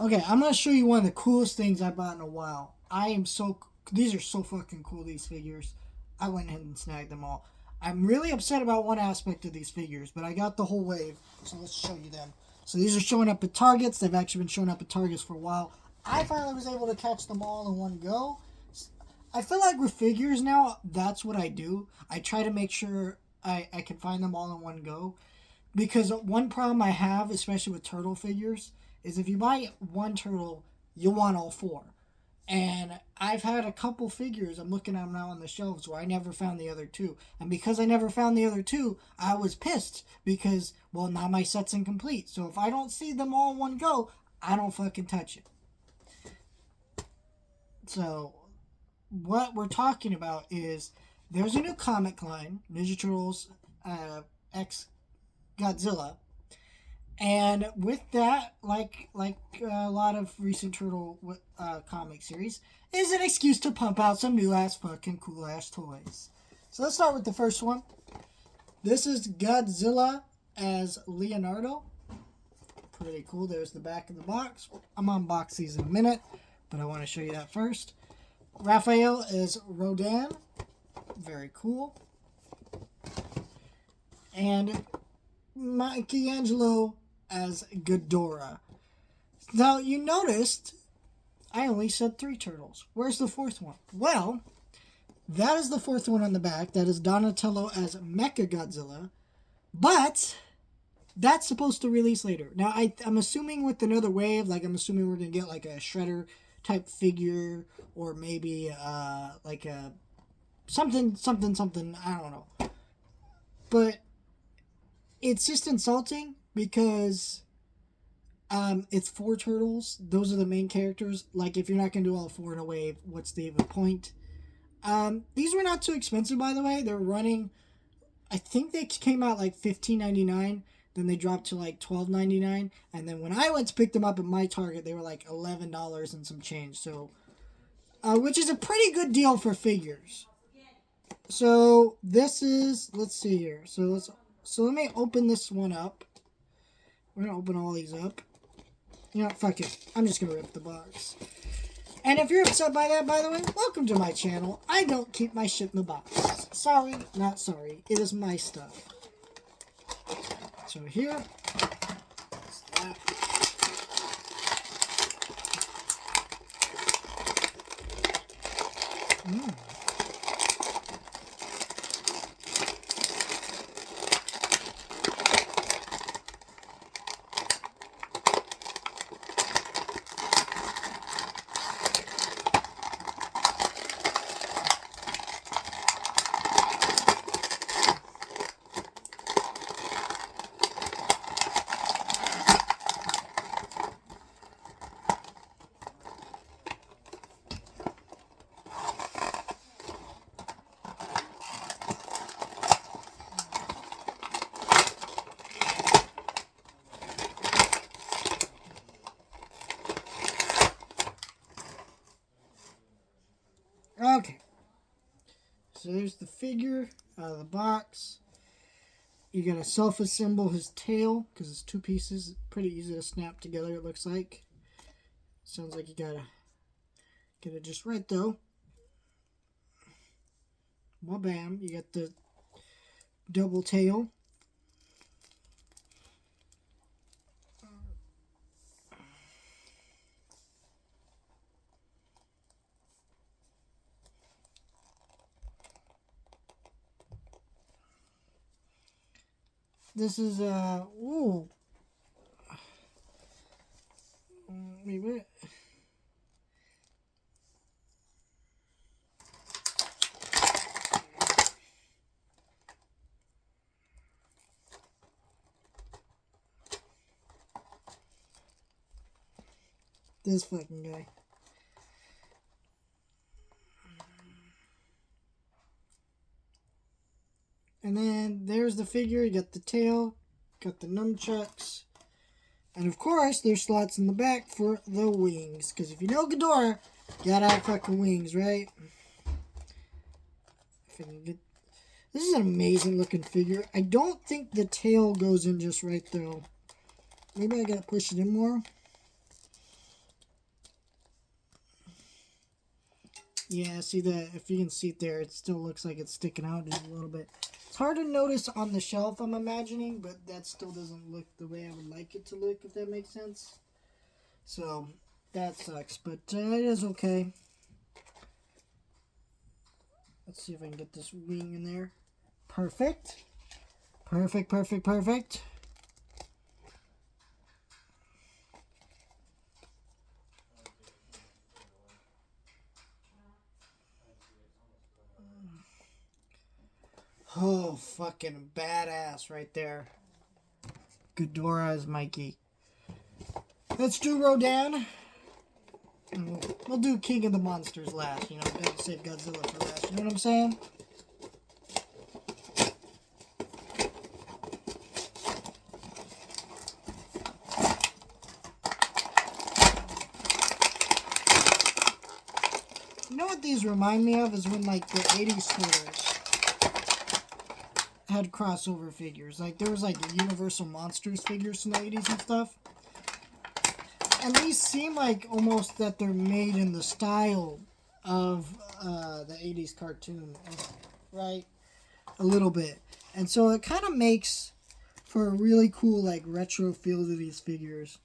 Okay, I'm gonna show you one of the coolest things I bought in a while. These are so fucking cool, these figures. I went ahead and snagged them all. I'm really upset about one aspect of these figures, but I got the whole wave, so let's show you them. So these are showing up at Targets. They've actually been showing up at Targets for a while. I finally was able to catch them all in one go. I feel like with figures now, that's what I do. I try to make sure I can find them all in one go. Because one problem I have, especially with turtle figures, is if you buy one turtle, you want all four. And I've had a couple figures, I'm looking at them now on the shelves, where I never found the other two. And because I never found the other two, I was pissed. Because, well, now my set's incomplete. So if I don't see them all in one go, I don't fucking touch it. So, what we're talking about is there's a new comic line, Ninjaturtles X Godzilla. And with that, like a lot of recent turtle comic series, is an excuse to pump out some new ass fucking cool ass toys. So let's start with the first one. This is Godzilla as Leonardo. Pretty cool. There's the back of the box. I'm on box these in a minute, but I want to show you that first. Raphael is Rodan. Very cool. And Michelangelo as Ghidorah. Now, you noticed I only said 3 turtles. Where's the fourth one? Well, that is the fourth one on the back. That is Donatello as Mechagodzilla. But that's supposed to release later. Now, I'm assuming with another wave, like I'm assuming we're going to get like a Shredder type figure or maybe like a something, I don't know. But it's just insulting because it's 4 turtles. Those are the main characters. Like, if you're not going to do all 4 in a wave, what's the even point? These were not too expensive, by the way. They're running, I think they came out like $15.99. Then they dropped to like $12.99. And then when I went to pick them up at my Target, they were like $11 and some change. So, which is a pretty good deal for figures. So this is, let's see here. So let me open this one up. We're gonna open all these up. You know, fuck it. I'm just gonna rip the box. And if you're upset by that, by the way, welcome to my channel. I don't keep my shit in the box. Sorry, not sorry. It is my stuff. So here. Okay. So there's the figure out of the box. You're going to self-assemble his tail because it's 2 pieces. Pretty easy to snap together, it looks like. Sounds like you got to get it just right, though. Well, bam. You got the double tail. This is, ooh. Wait, what? This fucking guy. And then there's the figure. You got the tail, got the nunchucks, and of course there's slots in the back for the wings. Because if you know Ghidorah, you gotta have fucking wings, right? If I can get... This is an amazing looking figure. I don't think the tail goes in just right though. Maybe I gotta push it in more. Yeah, see that, if you can see it there, it still looks like it's sticking out just a little bit. It's hard to notice on the shelf, I'm imagining, but that still doesn't look the way I would like it to look, if that makes sense. So, that sucks, but it is okay. Let's see if I can get this wing in there. Perfect. Perfect, perfect, perfect. Oh, fucking badass right there. Ghidorah as Mikey. Let's do Rodan. We'll do King of the Monsters last. You know, gotta save Godzilla for last. You know what I'm saying? You know what these remind me of is when, like, the 80s Turtles had crossover figures. Like, there was, like, the Universal Monsters figures from the 80s and stuff. And these seem like almost that they're made in the style of the 80s cartoon, right? A little bit. And so it kind of makes for a really cool, like, retro feel to these figures.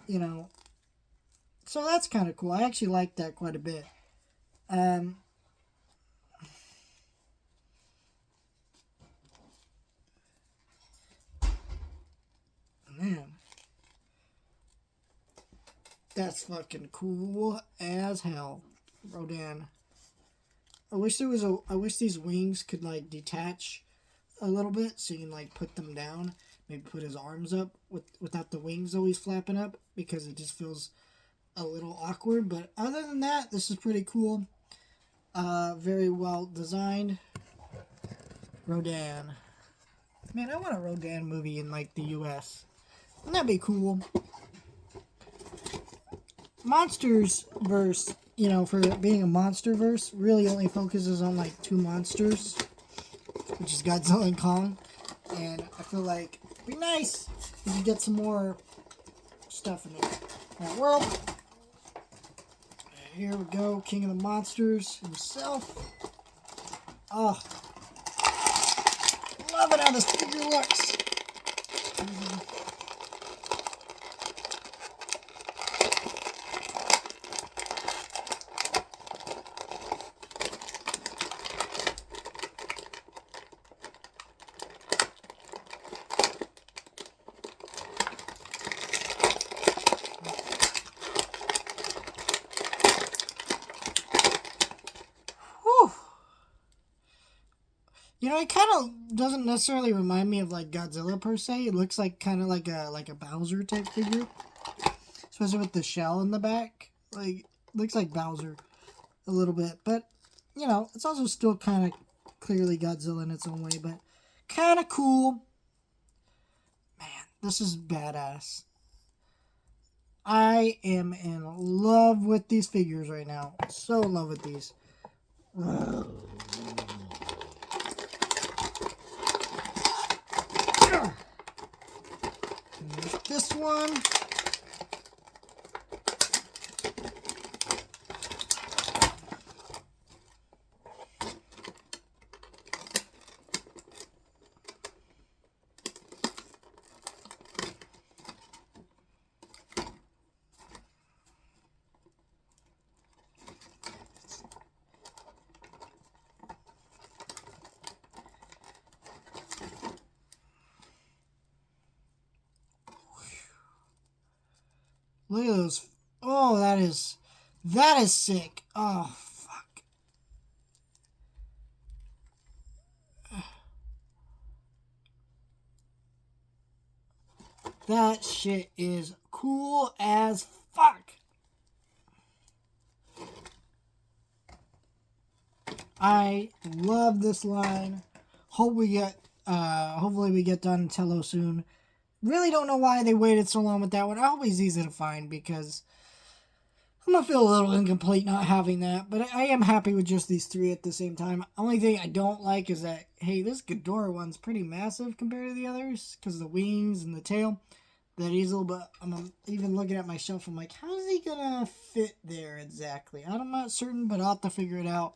You know. So that's kind of cool. I actually like that quite a bit. Man. That's fucking cool as hell. Rodan. I wish these wings could, like, detach a little bit so you can, like, put them down. Maybe put his arms up without the wings always flapping up, because it just feels a little awkward. But other than that, this is pretty cool. Very well designed. Rodan. Man, I want a Rodan movie in, like, the US. Wouldn't that be cool? Monsters verse, you know, for being a monster verse, really only focuses on, like, two monsters, which is Godzilla and Kong. And I feel like it'd be nice if you get some more stuff in that world. Here we go, King of the Monsters himself. Oh, love it how this figure looks. You know, it kind of doesn't necessarily remind me of, like, Godzilla per se. It looks like kind of like a Bowser type figure, especially with the shell in the back. Like, looks like Bowser a little bit, but you know, it's also still kind of clearly Godzilla in its own way, but kind of cool. Man, this is badass. I am in love with these figures right now. So in love with these. This one. Look at those. Oh, that is sick. Oh, fuck. That shit is cool as fuck. I love this line. Hopefully we get Donatello soon. Really don't know why they waited so long with that one. I hope he's easy to find, because I'm gonna feel a little incomplete not having that. But I am happy with just these three at the same time. Only thing I don't like is that, hey, this Ghidorah one's pretty massive compared to the others because of the wings and the tail. that easel, but I'm even looking at my shelf. I'm like, how is he gonna fit there exactly? I'm not certain, but I'll have to figure it out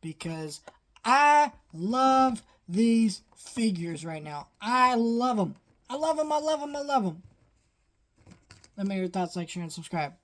because I love these figures right now. I love them. I love them. I love them. I love them. Let me know your thoughts, like, share, and subscribe.